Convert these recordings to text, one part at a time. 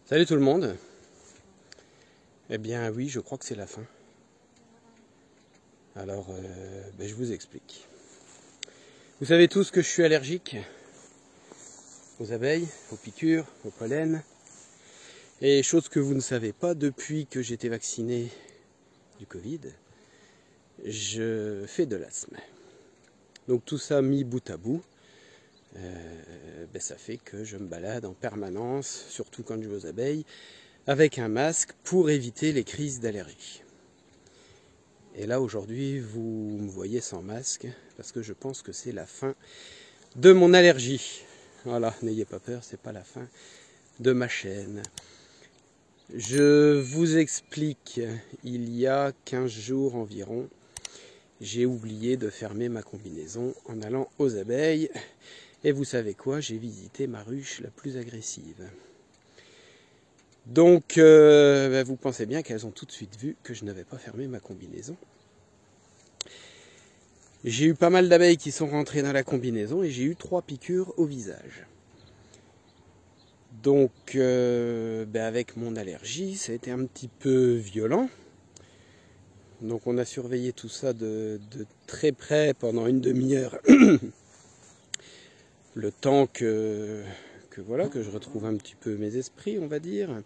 Salut tout le monde. Eh bien oui, je crois que c'est la fin. Alors, je vous explique. Vous savez tous que je suis allergique aux abeilles, aux piqûres, au pollen. Et chose que vous ne savez pas, depuis que j'ai été vacciné du Covid, je fais de l'asthme. Donc tout ça mis bout à bout, ça fait que je me balade en permanence, surtout quand je vais aux abeilles, avec un masque pour éviter les crises d'allergie. Et là aujourd'hui vous me voyez sans masque parce que je pense que c'est la fin de mon allergie. Voilà, n'ayez pas peur, c'est pas la fin de ma chaîne. Je vous explique, il y a 15 jours environ, j'ai oublié de fermer ma combinaison en allant aux abeilles. Et vous savez quoi, j'ai visité ma ruche la plus agressive. Donc, vous pensez bien qu'elles ont tout de suite vu que je n'avais pas fermé ma combinaison. J'ai eu pas mal d'abeilles qui sont rentrées dans la combinaison et j'ai eu 3 piqûres au visage. Donc, avec mon allergie, ça a été un petit peu violent. Donc, on a surveillé tout ça de très près pendant une demi-heure. Le temps que je retrouve un petit peu mes esprits, on va dire.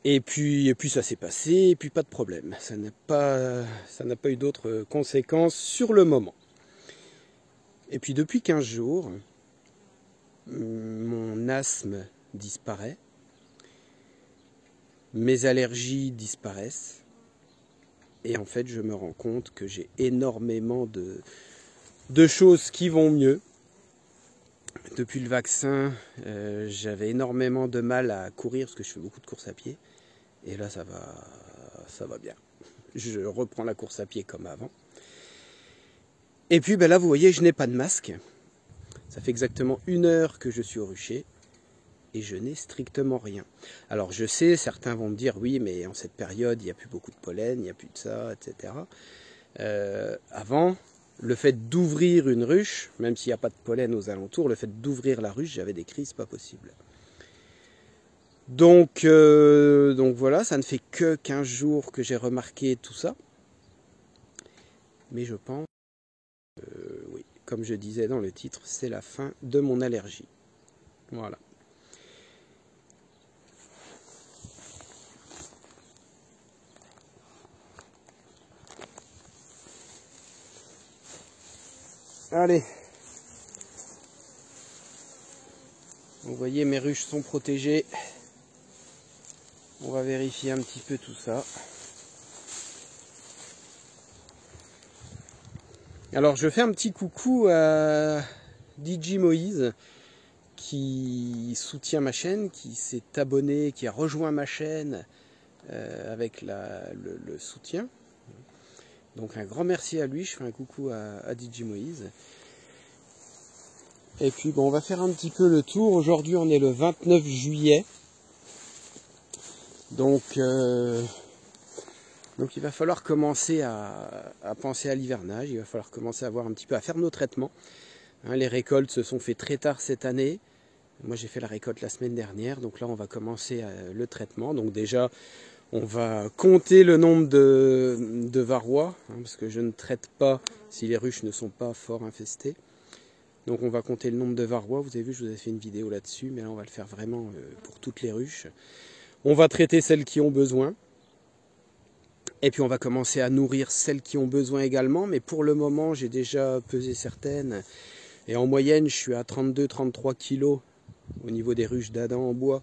Et puis ça s'est passé, et puis pas de problème. Ça n'a pas eu d'autres conséquences sur le moment. Et puis depuis 15 jours, mon asthme disparaît, mes allergies disparaissent, et en fait je me rends compte que j'ai énormément de choses qui vont mieux. Depuis le vaccin, j'avais énormément de mal à courir parce que je fais beaucoup de courses à pied. Et là, ça va bien. Je reprends la course à pied comme avant. Et puis là, vous voyez, je n'ai pas de masque. Ça fait exactement 1 heure que je suis au rucher. Et je n'ai strictement rien. Alors je sais, certains vont me dire, oui, mais en cette période, il n'y a plus beaucoup de pollen, il n'y a plus de ça, etc. Avant, le fait d'ouvrir une ruche, même s'il n'y a pas de pollen aux alentours, le fait d'ouvrir la ruche, j'avais des crises pas possibles. Donc voilà, ça ne fait que 15 jours que j'ai remarqué tout ça. Mais je pense, oui, comme je disais dans le titre, c'est la fin de mon allergie. Voilà. Allez. Vous voyez, mes ruches sont protégées. On va vérifier un petit peu tout ça. Alors je fais un petit coucou à DJ Moïse qui soutient ma chaîne, qui s'est abonné, qui a rejoint ma chaîne avec le soutien. Donc un grand merci à lui, je fais un coucou à DJ Moïse. Et puis on va faire un petit peu le tour. Aujourd'hui on est le 29 juillet. Donc il va falloir commencer à penser à l'hivernage, il va falloir commencer à voir un petit peu, à faire nos traitements. Hein, les récoltes se sont faites très tard cette année. Moi j'ai fait la récolte la semaine dernière, donc là on va commencer le traitement. Donc déjà on va compter le nombre de varrois, hein, parce que je ne traite pas si les ruches ne sont pas fort infestées. Donc on va compter le nombre de varrois, vous avez vu, je vous ai fait une vidéo là-dessus, mais là on va le faire vraiment pour toutes les ruches. On va traiter celles qui ont besoin. Et puis on va commencer à nourrir celles qui ont besoin également, mais pour le moment j'ai déjà pesé certaines. Et en moyenne je suis à 32-33 kg au niveau des ruches d'Adam en bois.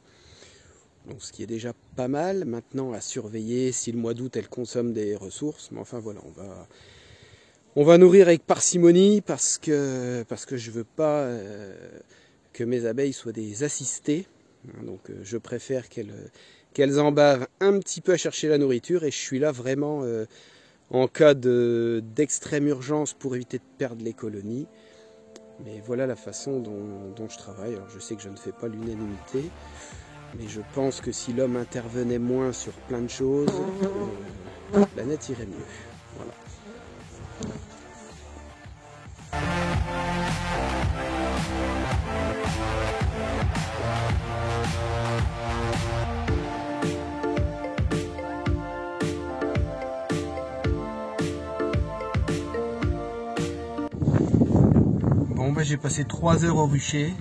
Donc ce qui est déjà pas mal. Maintenant à surveiller si le mois d'août elles consomment des ressources. Mais enfin voilà, on va nourrir avec parcimonie parce que je veux pas que mes abeilles soient des assistées. Donc je préfère qu'elles en bavent un petit peu à chercher la nourriture et je suis là vraiment en cas d'extrême urgence pour éviter de perdre les colonies. Mais voilà la façon dont je travaille. Alors je sais que je ne fais pas l'unanimité, mais je pense que si l'homme intervenait moins sur plein de choses, la planète irait mieux. Voilà. Bon bah j'ai passé 3 heures au rucher,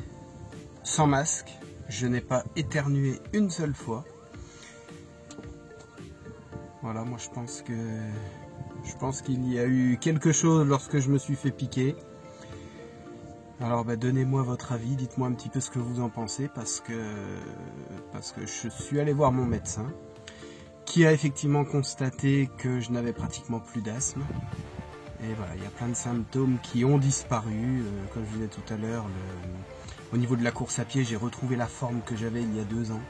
sans masque, je n'ai pas éternué une seule fois. Voilà, moi je pense qu'il y a eu quelque chose lorsque je me suis fait piquer. Alors bah, donnez-moi votre avis, dites-moi un petit peu ce que vous en pensez, parce que je suis allé voir mon médecin, qui a effectivement constaté que je n'avais pratiquement plus d'asthme. Et voilà, il y a plein de symptômes qui ont disparu. Comme je disais tout à l'heure, au niveau de la course à pied, j'ai retrouvé la forme que j'avais il y a 2 ans.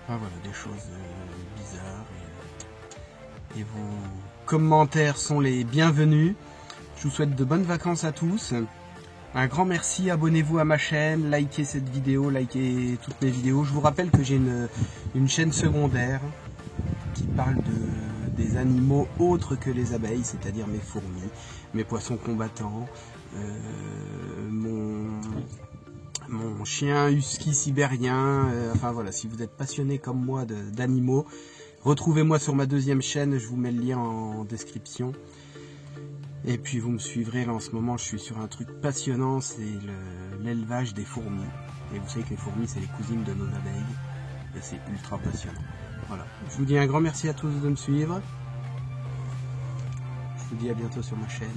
Enfin, voilà, des choses bizarres. Et vos commentaires sont les bienvenus. Je vous souhaite de bonnes vacances à tous. Un grand merci, abonnez-vous à ma chaîne, likez cette vidéo, likez toutes mes vidéos. Je vous rappelle que j'ai une chaîne secondaire qui parle des animaux autres que les abeilles, c'est-à-dire mes fourmis, mes poissons combattants, mon chien husky sibérien, enfin voilà, si vous êtes passionné comme moi d'animaux, retrouvez-moi sur ma 2e chaîne, je vous mets le lien en description. Et puis vous me suivrez, là en ce moment je suis sur un truc passionnant, c'est l'élevage des fourmis. Et vous savez que les fourmis c'est les cousines de nos abeilles, et c'est ultra passionnant. Voilà, je vous dis un grand merci à tous de me suivre. Je vous dis à bientôt sur ma chaîne,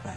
bye.